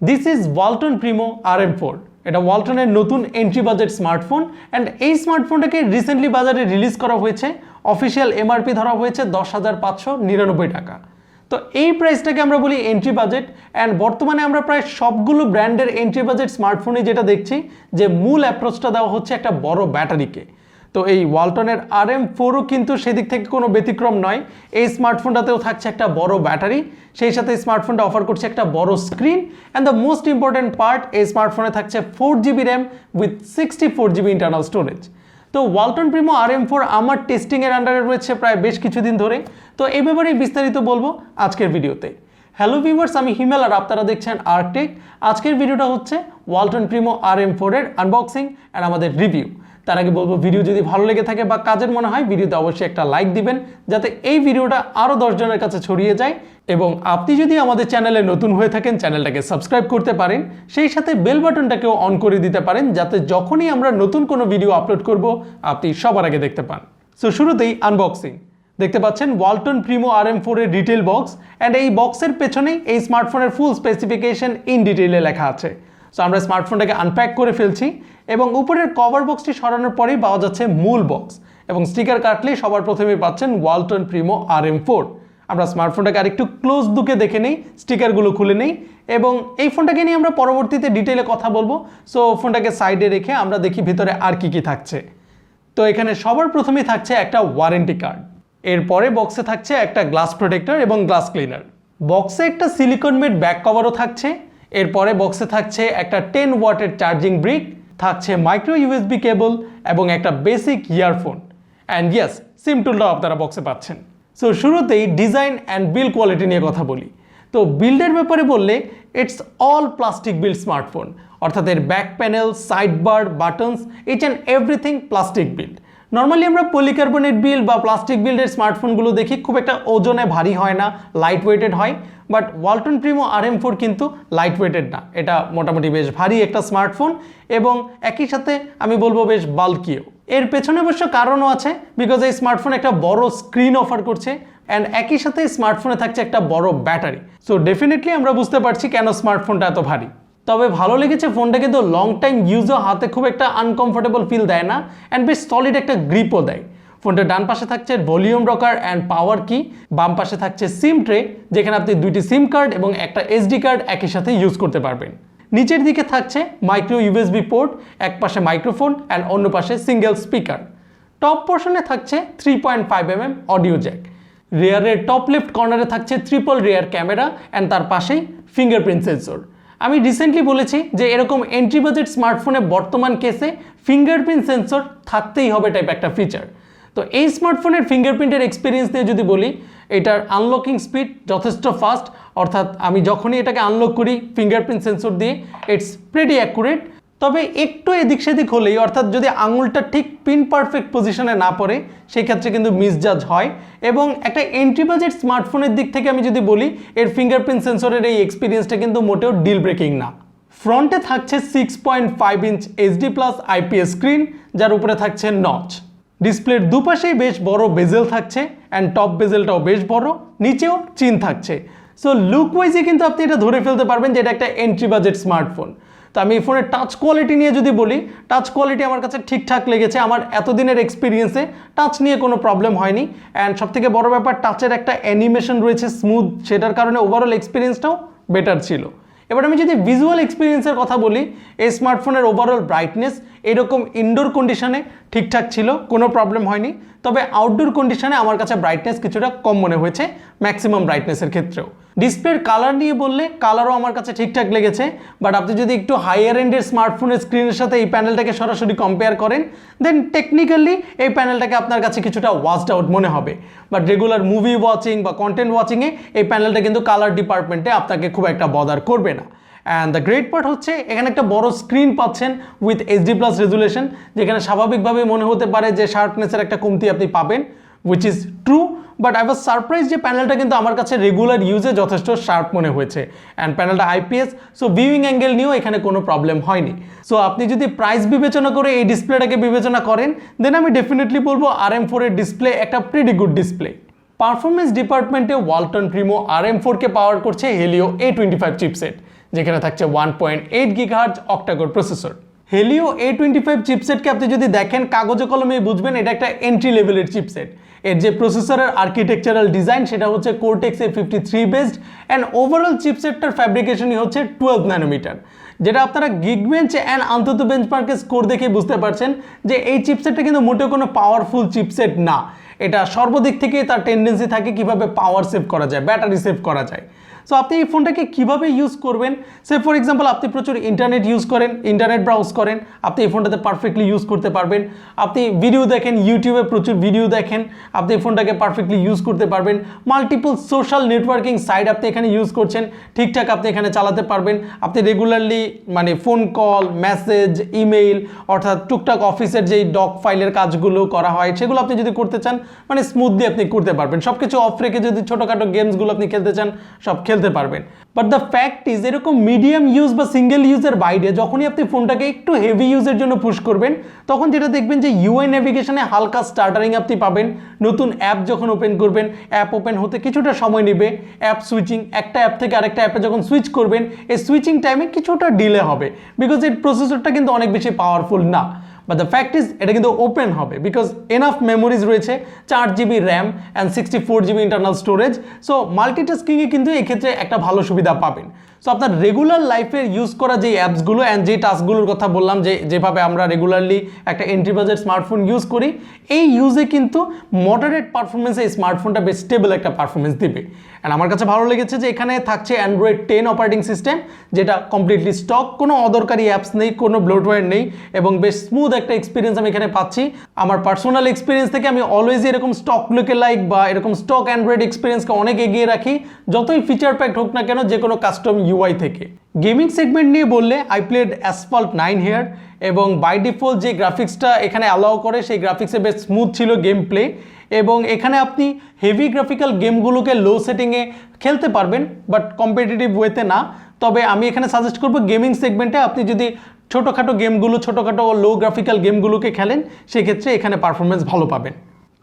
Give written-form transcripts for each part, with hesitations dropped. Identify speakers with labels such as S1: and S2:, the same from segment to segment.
S1: This is Walton Primo RM4। এটা ওয়ালটনের নতুন entry budget smartphone and এই স্মার্টফোনটাকে রিসেন্টলি বাজারে রিলিজ করা হয়েছে। অফিসিয়াল MRP ধরা হয়েছে 10,599 টাকা। তো এই প্রাইসটাকে আমরা বলি এন্ট্রি বাজেট অ্যান্ড বর্তমানে আমরা প্রায় সবগুলো ব্র্যান্ডের এন্ট্রি বাজেট স্মার্টফোনে যেটা দেখছি যে মূল অ্যাপ্রোচটা দেওয়া হচ্ছে একটা বড় ব্যাটারিকে। তো এই ওয়ালটনের RM4ও কিন্তু সেদিক থেকে কোনো ব্যতিক্রম নয়। এই স্মার্টফোনটাতেও থাকছে একটা বড় ব্যাটারি, সেই সাথে স্মার্টফোনটা অফার করছে একটা বড় screen and the most important part, এই স্মার্টফোনে থাকছে 4GB RAM with 64GB internal storage. তো ওয়ালটন প্রিমো RM4 আমার টেস্টিংয়ের আন্ডারে রয়েছে প্রায় বেশ কিছুদিন ধরে। তো এই ব্যাপারে বিস্তারিত বলবো আজকের ভিডিওতে। হ্যালো ভিউয়ার্স, আমি হিমেল আর আপনারা দেখছেন আর্কটেক। আজকের ভিডিওটা হচ্ছে ওয়ালটন প্রিমো RM4 এর আনবক্সিং অ্যান্ড আমাদের রিভিউ। তার আগে বলবো, ভিডিও যদি ভালো লেগে থাকে বা কাজের মনে হয় ভিডিওতে অবশ্যই একটা লাইক দিবেন যাতে এই ভিডিওটা আরও 10 জনের কাছে ছড়িয়ে যায়। এবং আপনি যদি আমাদের চ্যানেলে নতুন হয়ে থাকেন চ্যানেলটাকে সাবস্ক্রাইব করতে পারেন, সেই সাথে বেল বাটনটাকেও অন করে দিতে পারেন যাতে যখনই আমরা নতুন কোনো ভিডিও আপলোড করব আপনি সবার আগে দেখতে পান। সো শুরুতেই আনবক্সিং। দেখতে পাচ্ছেন ওয়ালটন প্রিমো RM4 এর ডিটেল বক্স অ্যান্ড এই বক্সের পেছনেই এই স্মার্টফোনের ফুল স্পেসিফিকেশন ইন ডিটেইলে লেখা আছে। সো আমরা স্মার্টফোনটাকে আনপ্যাক করে ফেলছি এবং উপরের কভার বক্সটি সরানোর পরেই পাওয়া যাচ্ছে মূল বক্স এবং স্টিকার কাটলেই সবার প্রথমেই পাচ্ছেন ওয়ালটন প্রিমো RM4। আমরা স্মার্টফোনটাকে আরেকটু ক্লোজ লুকে দেখে নেই, স্টিকারগুলো খুলে নেই এবং এই ফোনটাকে নিয়ে আমরা পরবর্তীতে ডিটেইলে কথা বলবো। সো ফোনটাকে সাইডে রেখে আমরা দেখি ভিতরে আর কি থাকছে। তো এখানে সবার প্রথমেই থাকছে একটা ওয়ারেন্টি কার্ড, এরপরে বক্সে থাকছে একটা গ্লাস প্রোটেক্টর এবং গ্লাস ক্লিনার। বক্সে একটা সিলিকন মেড ব্যাক কভারও থাকছে। এরপরে বক্সে থাকছে একটা 10 ওয়াটের চার্জিং ব্রিক, থাকছে মাইক্রো USB কেবল এবং একটা বেসিক ইয়ারফোন অ্যান্ড ইয়েস, সিম টুলটাও আপনারা বক্সে পাচ্ছেন। সো শুরুতেই ডিজাইন অ্যান্ড বিল্ড কোয়ালিটি নিয়ে কথা বলি। তো বিল্ডের ব্যাপারে বললে it's all plastic build smartphone, অর্থাৎ এর back panel, side bar, buttons, each and everything plastic build. Normally আমরা পলিকার্বনেট বিল্ড বা প্লাস্টিক বিল্ডের স্মার্টফোনগুলো দেখি খুব একটা ওজনে ভারী হয় না, লাইট ওয়েটেড হয়। বাট ওয়ালটন প্রিমো RM4 কিন্তু লাইট ওয়েটেড না, এটা মোটামুটি বেশ ভারী একটা স্মার্টফোন এবং একই সাথে আমি বলবো বেশ বাল্কিও। এর পেছনে অবশ্য কারণও আছে, বিকজ এই স্মার্টফোন একটা বড় স্ক্রিন অফার করছে অ্যান্ড একই সাথে স্মার্টফোনে থাকছে একটা বড় ব্যাটারি। সো ডেফিনেটলি আমরা বুঝতে পারছি কেন স্মার্টফোনটা এত ভারী। তবে ভালো লেগেছে ফোনটা কিন্তু লং টাইম ইউজও হাতে খুব একটা আনকমফোর্টেবল ফিল দেয় না অ্যান্ড বেশ সলিড একটা গ্রিপও দেয়। ফোনটার ডান পাশে থাকছে ভলিউম রকার অ্যান্ড পাওয়ার কি, বাম পাশে থাকছে সিম ট্রে যেখানে আপনি 2টি সিম কার্ড এবং একটা SD কার্ড একই সাথে ইউজ করতে পারবেন। নিচের দিকে থাকছে মাইক্রো USB পোর্ট, এক পাশে মাইক্রোফোন অ্যান্ড অন্য পাশে সিঙ্গেল স্পিকার। টপ পোর্শনে থাকছে 3.5mm অডিও জ্যাক। রেয়ারের টপ লেফট কর্নারে থাকছে ট্রিপল রেয়ার ক্যামেরা অ্যান্ড তার পাশেই ফিঙ্গারপ্রিন্ট সেন্সর। আমি রিসেন্টলি বলেছি যে এরকম এন্ট্রি বাজেট স্মার্টফোনে বর্তমান কেসে ফিঙ্গারপ্রিন্ট সেন্সর থাকতেই হবে টাইপ একটা ফিচার। তো এই স্মার্টফোনের ফিঙ্গারপ্রিন্টের এক্সপিরিয়েন্স দিয়ে যদি বলি, এটার আনলকিং স্পিড যথেষ্ট ফাস্ট, অর্থাৎ আমি যখনই এটাকে আনলক করি ফিঙ্গারপ্রিন্ট সেন্সর দিয়ে ইটস প্রিটি অ্যাকুরেট। তবে একটু এদিক সেদিক হলেই, অর্থাৎ যদি আঙুলটা ঠিক পিন পারফেক্ট পজিশনে না পড়ে সেই ক্ষেত্রে কিন্তু মিসজাজ হয়। এবং একটা এন্ট্রি বাজেট স্মার্টফোনের দিক থেকে আমি যদি বলি, এর ফিঙ্গারপ্রিন্ট সেন্সরের এই এক্সপিরিয়েন্সটা কিন্তু মোটেও ডিল ব্রেকিং না। ফ্রন্টে থাকছে 6.5 ইঞ্চ HD+ IPS স্ক্রিন যার উপরে থাকছে নচ। ডিসপ্লের দুপাশেই বেশ বড় বেজেল থাকছে অ্যান্ড টপ বেজেলটাও বেশ বড়, নিচেও চিন থাকছে। সো লুক ওয়াইজে কিন্তু আপনি এটা ধরে ফেলতে পারবেন যে এটা একটা এন্ট্রি বাজেট স্মার্টফোন। তো আমি এই ফোনের টাচ কোয়ালিটি নিয়ে যদি বলি, টাচ কোয়ালিটি আমার কাছে ঠিকঠাক লেগেছে। আমার এতদিনের এক্সপিরিয়েন্সে টাচ নিয়ে কোনো প্রবলেম হয়নি অ্যান্ড সবথেকে বড় ব্যাপার, টাচের একটা অ্যানিমেশন রয়েছে স্মুথ, সেটার কারণে ওভারঅল এক্সপিরিয়েন্সটাও বেটার ছিল। এবার আমি যদি ভিজুয়াল এক্সপিরিয়েন্সের কথা বলি, এই স্মার্টফোনের ওভারঅল ব্রাইটনেস এরকম ইনডোর কন্ডিশনে ঠিকঠাক ছিল, কোনো প্রবলেম হয়নি। তবে আউটডোর কন্ডিশনে আমার কাছে ব্রাইটনেস কিছুটা কম মনে হয়েছে ম্যাক্সিমাম ব্রাইটনেসের ক্ষেত্রেও। ডিসপ্লের কালার নিয়ে বললে কালারও আমার কাছে ঠিকঠাক লেগেছে। বাট আপনি যদি একটু হায়ার এন্ডের স্মার্টফোনের স্ক্রিনের সাথে এই প্যানেলটাকে সরাসরি কম্পেয়ার করেন, দেন টেকনিক্যালি এই প্যানেলটাকে আপনার কাছে কিছুটা ওয়াচড আউট মনে হবে। বাট রেগুলার মুভি ওয়াচিং বা কন্টেন্ট ওয়াচিংয়ে এই প্যানেলটা কিন্তু কালার ডিপার্টমেন্টে আপনাকে খুব একটা বদার করবে না। অ্যান্ড দ্য গ্রেট পার্ট হচ্ছে এখানে একটা বড় স্ক্রিন পাচ্ছেন উইথ HD+ রেজুলেশন, যেখানে স্বাভাবিকভাবে মনে হতে পারে যে শার্পনেসের একটা কমতি আপনি পাবেন, which is true. But I was surprise যে প্যানেলটা কিন্তু আমার কাছে রেগুলার ইউজে যথেষ্ট শার্প মনে হয়েছে অ্যান্ড প্যানেলটা IPS, সো ভিউইং অ্যাঙ্গেল নিয়েও এখানে কোনো প্রবলেম হয়নি। সো আপনি যদি প্রাইস বিবেচনা করে এই ডিসপ্লেটাকে বিবেচনা করেন, দেন আমি ডেফিনেটলি বলবো RM4 এর ডিসপ্লে একটা প্রিটি গুড ডিসপ্লে। পারফরমেন্স ডিপার্টমেন্টে ওয়ালটন প্রিমো RM4 কে পাওয়ার করছে হেলিও A25 চিপসেট, যেখানে থাকছে 1.8 GHz octa-core processor. Helio A25 চিপসেটকে আপনি যদি দেখেন কাগজে কলমে বুঝবেন এটা একটা এন্ট্রি লেভেলের চিপসেট। এর যে প্রসেসরের আর্কিটেকচারাল ডিজাইন সেটা হচ্ছে Cortex A53 based and overall চিপসেটটার ফ্যাব্রিকেশনই হচ্ছে 12 ন্যানোমিটার, যেটা আপনারা গিগবেঞ্চ অ্যান্ড আন্তত বেঞ্চমার্কের স্কোর দেখে বুঝতে পারছেন যে এই চিপসেটটা কিন্তু মোটেও কোনো পাওয়ারফুল চিপসেট না। এটা সর্বদিক থেকে তার টেন্ডেন্সি থাকে কিভাবে পাওয়ার সেভ করা যায়, ব্যাটারি সেভ করা যায়। সো আপনি এই ফোনটাকে কীভাবে ইউজ করবেন, সে ফর এক্সাম্পল আপনি প্রচুর ইন্টারনেট ইউজ করেন, ইন্টারনেট ব্রাউজ করেন, আপনি এই ফোনটাতে পারফেক্টলি ইউজ করতে পারবেন। আপনি ভিডিও দেখেন, ইউটিউবে প্রচুর ভিডিও দেখেন, আপনি এই ফোনটাকে পারফেক্টলি ইউজ করতে পারবেন। মাল্টিপল সোশ্যাল নেটওয়ার্কিং সাইট আপনি এখানে ইউজ করছেন, ঠিকঠাক আপনি এখানে চালাতে পারবেন। আপনি রেগুলারলি মানে ফোন কল, মেসেজ, ইমেইল অর্থাৎ টুকটাক অফিসের যেই ডক ফাইলের কাজগুলো করা হয় সেগুলো আপনি যদি করতে চান মানে স্মুথলি আপনি করতে পারবেন। সব কিছু অফ রেখে যদি ছোটোখাটো গেমসগুলো আপনি খেলতে চান সব খেলতে পারবেন। বাট দ্য ফ্যাক্ট ইজ এরকম মিডিয়াম ইউজ বা সিঙ্গেল ইউজের বাইরে যখনই আপনি ফোনটাকে একটু হেভি ইউজের জন্য পুশ করবেন তখন যেটা দেখবেন যে ইউআই নেভিগেশনে হালকা স্টার্টারিং আপনি পাবেন। নতুন অ্যাপ যখন ওপেন করবেন অ্যাপ ওপেন হতে কিছুটা সময় নেবে, অ্যাপ সুইচিং একটা অ্যাপ থেকে আরেকটা অ্যাপে যখন সুইচ করবেন এই সুইচিং টাইমে কিছুটা ডিলে হবে বিকজ এর প্রসেসরটা কিন্তু অনেক বেশি পাওয়ারফুল না। বাট দ্য ফ্যাক্ট ইজ এটা কিন্তু ওপেন হবে বিকজ এনাফ মেমোরিজ রয়েছে, 4GB RAM and 64GB internal storage. So মাল্টিটাস্কিংয়ে কিন্তু এক্ষেত্রে একটা ভালো সুবিধা পাবেন। সো আপনার রেগুলার লাইফে ইউজ করা যে অ্যাপসগুলো অ্যান্ড যে টাস্কগুলোর কথা বললাম যেভাবে আমরা রেগুলারলি একটা এন্ট্রি বাজেট স্মার্টফোন ইউজ করি এই ইউজে কিন্তু মডারেট পারফরমেন্সে এই স্মার্টফোনটা বেশ স্টেবল একটা পারফরমেন্স দিবে। অ্যান্ড আমার কাছে ভালো লেগেছে যে এখানে থাকছে Android 10 অপারেটিং সিস্টেম যেটা কমপ্লিটলি স্টক, কোনো অদরকারি অ্যাপস নেই, কোনো ব্লোটওয়্যার নেই এবং বেশ স্মুথ একটা এক্সপিরিয়েন্স আমি এখানে পাচ্ছি। আমার পার্সোনাল এক্সপিরিয়েন্স থেকে আমি অলওয়েজ এরকম স্টক লুকে লাইক বা এরকম স্টক অ্যান্ড্রয়েড এক্সপিরিয়েন্সকে অনেক এগিয়ে রাখি যতই ফিচার প্যাক হোক না কেন যে কোনো কাস্টম ইউআই থেকে। গেমিং সেগমেন্ট নিয়ে বললে আই প্লেড অ্যাসফল্ট 9 হিয়ার এবং বাই ডিফল্ট যে গ্রাফিক্সটা এখানে অ্যালাউ করে সেই গ্রাফিক্সে বেশ স্মুথ ছিল গেম প্লে এবং এখানে আপনি হেভি গ্রাফিক্যাল গেমগুলোকে লো সেটিংয়ে খেলতে পারবেন বাট কম্পিটিটিভ ওয়েতে না। তবে আমি এখানে সাজেস্ট করবো গেমিং সেগমেন্টে আপনি যদি ছোটোখাটো গেমগুলো ছোটোখাটো লো গ্রাফিক্যাল গেমগুলোকে খেলেন সেক্ষেত্রে এখানে পারফরমেন্স ভালো পাবেন।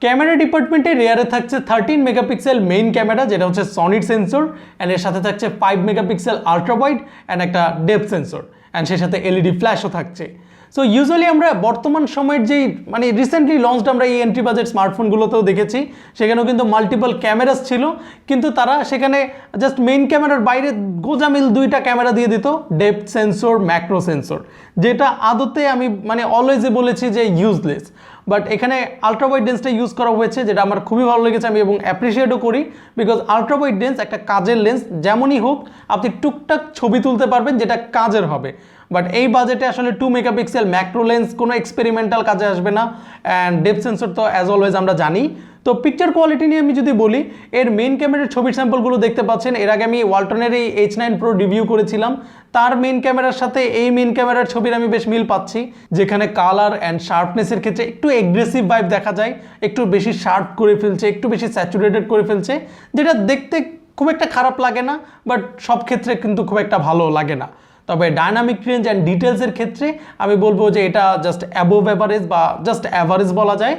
S1: ক্যামেরা ডিপার্টমেন্টে রেয়ারে থাকছে 13 মেগাপিক্সেল মেইন ক্যামেরা যেটা হচ্ছে সনিড সেন্সর অ্যান্ড এর সাথে থাকছে 5 মেগাপিক্সেল আলট্রা ওয়াইড অ্যান্ড একটা ডেপথ সেন্সর অ্যান্ড সেই সাথে এলইডি ফ্ল্যাশও থাকছে। সো ইউজুয়ালি আমরা বর্তমান সময়ের যেই মানে রিসেন্টলি লঞ্চড আমরা এই এন্ট্রি বাজেট স্মার্টফোনগুলোতেও দেখেছি সেখানেও কিন্তু মাল্টিপল ক্যামেরাস ছিল কিন্তু তারা সেখানে জাস্ট মেইন ক্যামেরার বাইরে গোজামিল 2টা ক্যামেরা দিয়ে দিত, ডেপথ সেন্সর, ম্যাক্রো সেন্সর, যেটা আদতে আমি মানে অলওয়েজই বলেছি যে ইউজলেস। বাট এখানে আলট্রা ওয়াইড লেন্সটা ইউজ করা হয়েছে যেটা আমার খুবই ভালো লেগেছে আমি এবং অ্যাপ্রিসিয়েটও করি বিকজ আলট্রা ওয়াইড লেন্স একটা কাজের লেন্স, যেমনই হোক আপনি টুকটাক ছবি তুলতে পারবেন যেটা কাজের হবে। বাট এই বাজেটে আসলে 2 মেগাপিক্সেল ম্যাক্রো লেন্স কোনো এক্সপেরিমেন্টাল কাজে আসবে না অ্যান্ড ডেপথ সেন্সর তো অ্যাজ অলওয়েজ আমরা জানি। তো পিকচার কোয়ালিটি নিয়ে আমি যদি বলি এর মেইন ক্যামেরার ছবির স্যাম্পলগুলো দেখতে পাচ্ছেন, এর আগে আমি ওয়ালটনের এই H9 Pro রিভিউ করেছিলাম, তার মেইন ক্যামেরার সাথে এই মেইন ক্যামেরার ছবির আমি বেশ মিল পাচ্ছি যেখানে কালার অ্যান্ড শার্পনেসের ক্ষেত্রে একটু এগ্রেসিভ ভাইব দেখা যায়, একটু বেশি শার্প করে ফেলছে, একটু বেশি স্যাচুরেটেড করে ফেলছে যেটা দেখতে খুব একটা খারাপ লাগে না বাট সব ক্ষেত্রে কিন্তু খুব একটা ভালো লাগে না। তবে ডায়নামিক রেঞ্জ অ্যান্ড ডিটেলসের ক্ষেত্রে আমি বলবো যে এটা জাস্ট অ্যাবোভ অ্যাভারেজ বা জাস্ট অ্যাভারেজ বলা যায়।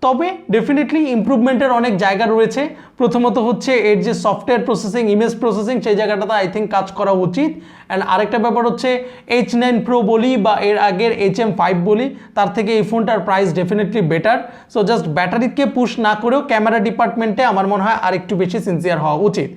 S1: তবে ডেফিনেটলি ইমপ্রুভমেন্টের অনেক জায়গা রয়েছে। প্রথমত হচ্ছে এর যে সফটওয়্যার প্রসেসিং, ইমেজ প্রসেসিং সেই জায়গাটাতে আই থিঙ্ক কাজ করা উচিত। অ্যান্ড আরেকটা ব্যাপার হচ্ছে H9 Pro বলি বা এর আগের HM5 বলি তার থেকে এই ফোনটার price definitely better. So just ব্যাটারিকে পুশ না করেও ক্যামেরা ডিপার্টমেন্টে আমার মনে হয় আরেকটু বেশি সিনসিয়ার হওয়া উচিত।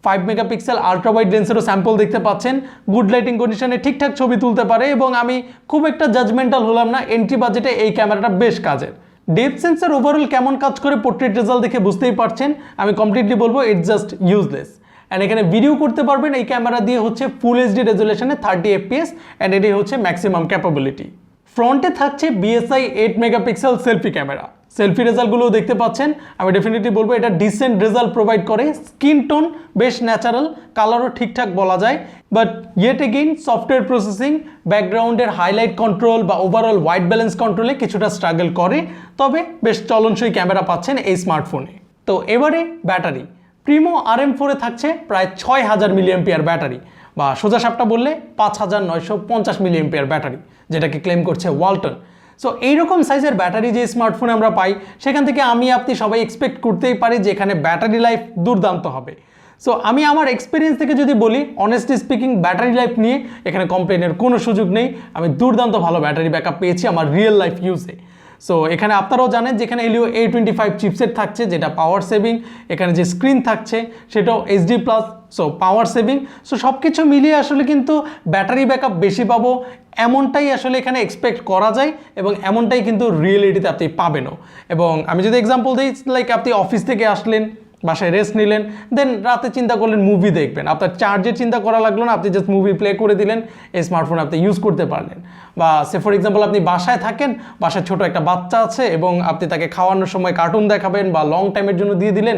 S1: 5 মেগাপিক্সেল আলট্রা ওয়াইড লেন্সেরও স্যাম্পল দেখতে পাচ্ছেন, গুড লাইটিং কন্ডিশনে ঠিকঠাক ছবি তুলতে পারে এবং আমি খুব একটা জাজমেন্টাল হলাম না, এন্ট্রি বাজেটে এই ক্যামেরাটা বেশ কাজের। ডেপথ সেন্সর ওভারঅল কেমন কাজ করে পোর্ট্রেট রেজাল্ট দেখে বুঝতেই পারছেন, আমি কমপ্লিটলি বলবো ইটস জাস্ট ইউজলেস। অ্যান্ড এখানে ভিডিও করতে পারবেন এই ক্যামেরা দিয়ে হচ্ছে ফুল এইচডি রেজুলেশনে 30 FPS অ্যান্ড এটাই হচ্ছে ম্যাক্সিমাম ক্যাপাবিলিটি। ফ্রন্টে থাকছে BSI 8 megapixel selfie camera, selfie রেজাল্টগুলোও দেখতে পাচ্ছেন, আমি ডেফিনেটলি বলবো এটা ডিসেন্ট রেজাল্ট প্রোভাইড করে, স্কিন টোন বেশ ন্যাচারাল, কালারও ঠিকঠাক বলা যায়। But yet again software processing, ব্যাকগ্রাউন্ডের হাইলাইট কন্ট্রোল বা ওভারঅল হোয়াইট ব্যালেন্স কন্ট্রোলে কিছুটা স্ট্রাগল করে, তবে বেশ চলনসই ক্যামেরা পাচ্ছেন এই স্মার্টফোনে। তো এবারে ব্যাটারি, প্রিমো RM4 থাকছে প্রায় 6000 মিলিঅ্যাম্পিয়ার ব্যাটারি বা সোজা সাপটা বললে 5950 মিলিঅ্যাম্পিয়ার ব্যাটারি, যেটাকে ক্লেম করছে ওয়ালটন। সো এইরকম সাইজের ব্যাটারি যে স্মার্টফোনে আমরা পাই সেখান থেকে আমি আপনি সবাই এক্সপেক্ট করতেই পারি যে এখানে ব্যাটারি লাইফ দুর্দান্ত হবে। সো আমি আমার এক্সপিরিয়েন্স থেকে যদি বলি, অনেস্টলি স্পিকিং ব্যাটারি লাইফ নিয়ে এখানে কমপ্লেনের কোনো সুযোগ নেই। আমি দুর্দান্ত ভালো ব্যাটারি ব্যাকআপ পেয়েছি আমার রিয়েল লাইফ ইউজে। সো এখানে আপনারাও জানেন যে এখানে Helio A25 চিপসেট থাকছে, যেটা পাওয়ার সেভিং। এখানে যে স্ক্রিন থাকছে সেটাও HD+, so power saving. So সব কিছু মিলিয়ে আসলে কিন্তু ব্যাটারি ব্যাকআপ বেশি পাবো এমনটাই আসলে এখানে এক্সপেক্ট করা যায়, এবং এমনটাই কিন্তু রিয়েলিটিতে আপনি পাবেনও। এবং আমি যদি এক্সাম্পল দিই, লাইক আপনি অফিস থেকে আসলেন, বাসায় রেস্ট নিলেন, দেন রাতে চিন্তা করলেন মুভি দেখবেন, আপনার চার্জের চিন্তা করা লাগলো না, আপনি জাস্ট মুভি প্লে করে দিলেন, এই স্মার্টফোন আপনি ইউজ করতে পারলেন। বা সে ফর এক্সাম্পল আপনি বাসায় থাকেন, বাসায় ছোট একটা বাচ্চা আছে এবং আপনি তাকে খাওয়ানোর সময় কার্টুন দেখাবেন বা লং টাইমের জন্য দিয়ে দিলেন,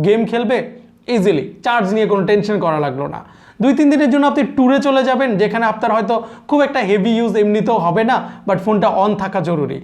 S1: গেম খেলবে, ইজিলি চার্জ নিয়ে কোনো টেনশন করা লাগলো না। 2-3 দিনের জন্য আপনি ট্যুরে চলে যাবেন, যেখানে আপনার হয়তো খুব একটা হেভি ইউজ এমনিতেও হবে না, বাট ফোনটা অন থাকা জরুরি।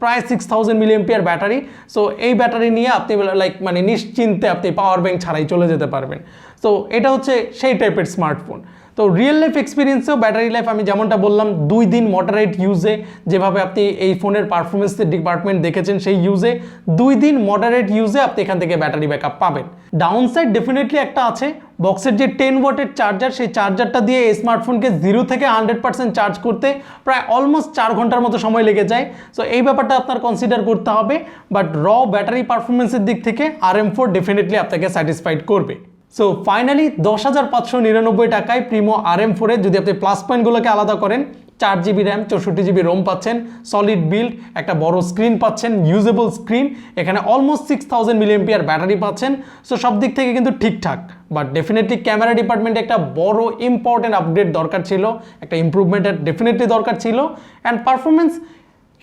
S1: প্রায় 6000 মিলিঅ্যাম্পিয়ার ব্যাটারি। সো এই ব্যাটারি নিয়ে আপনি লাইক মানে নিশ্চিন্তে আপনি পাওয়ার ব্যাংক ছাড়াই চলে যেতে পারবেন। সো এটা হচ্ছে সেই টাইপের স্মার্টফোন। তো রিয়েল লাইফ এক্সপিরিয়েন্সেও ব্যাটারি লাইফ আমি যেমনটা বললাম, 2 দিন মডারেট ইউজে, যেভাবে আপনি এই ফোনের পারফরমেন্সের ডিপার্টমেন্ট দেখেছেন সেই ইউজে, 2 দিন মডারেট ইউজে আপনি এখান থেকে ব্যাটারি ব্যাকআপ পাবেন। ডাউন সাইড ডেফিনেটলি একটা আছে, বক্সের যে 10 ওয়াটের চার্জার, সেই চার্জারটা দিয়ে এই স্মার্টফোনকে 0 থেকে 100% চার্জ করতে প্রায় অলমোস্ট 4 ঘন্টার মতো সময় লেগে যায়। সো এই ব্যাপারটা আপনার কনসিডার করতে হবে, বাট ব্যাটারি পারফরমেন্সের দিক থেকে RM4 ডেফিনেটলি আপনাকে স্যাটিসফাইড করবে। সো ফাইনালি 10,599 টাকায় প্রিমো RM4 এ যদি আপনি প্লাস পয়েন্টগুলোকে আলাদা করেন, 4GB র্যাম, 64GB রোম পাচ্ছেন, সলিড বিল্ড, একটা বড় স্ক্রিন পাচ্ছেন, ইউজেবল স্ক্রিন, এখানে অলমোস্ট 6000 মিলিঅ্যাম্পিয়ার ব্যাটারি পাচ্ছেন। সো সব দিক থেকে কিন্তু ঠিকঠাক, বাট ডেফিনেটলি ক্যামেরা ডিপার্টমেন্টে একটা বড় ইম্পর্টেন্ট আপগ্রেড দরকার ছিল, একটা ইম্প্রুভমেন্টের ডেফিনেটলি দরকার ছিল। অ্যান্ড পারফরমেন্স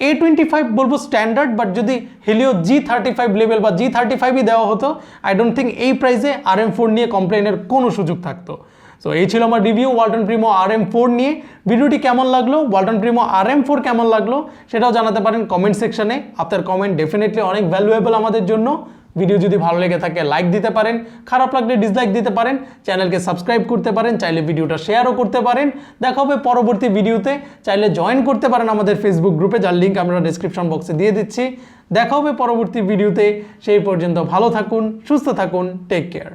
S1: A25 বলবো স্ট্যান্ডার্ড, বাট যদি Helio G35 লেভেল বা G35ই দেওয়া হতো, আই ডোন্ট থিঙ্ক এই প্রাইসে RM4 নিয়ে কমপ্লেনের কোনো সুযোগ থাকতো। সো এই ছিল আমার রিভিউ ওয়ালটন প্রিমো RM4 নিয়ে। ভিডিওটি কেমন লাগলো, ওয়ালটন প্রিমো RM4 কেমন লাগলো সেটাও জানাতে পারেন কমেন্ট সেকশনে। আপনার কমেন্ট ডেফিনেটলি অনেক ভ্যালুয়েবল আমাদের জন্য। ভিডিও যদি ভালো লেগে থাকে লাইক দিতে পারেন, খারাপ লাগলে ডিসলাইক দিতে পারেন, চ্যানেলকে সাবস্ক্রাইব করতে পারেন, চাইলে ভিডিওটা শেয়ারও করতে পারেন। দেখা হবে পরবর্তী ভিডিওতে। চাইলে জয়েন করতে পারেন আমাদের ফেসবুক গ্রুপে, যার লিঙ্ক আমরা ডেসক্রিপশন বক্সে দিয়ে দিচ্ছি। দেখা হবে পরবর্তী ভিডিওতে। সেই পর্যন্ত ভালো থাকুন, সুস্থ থাকুন, টেক কেয়ার।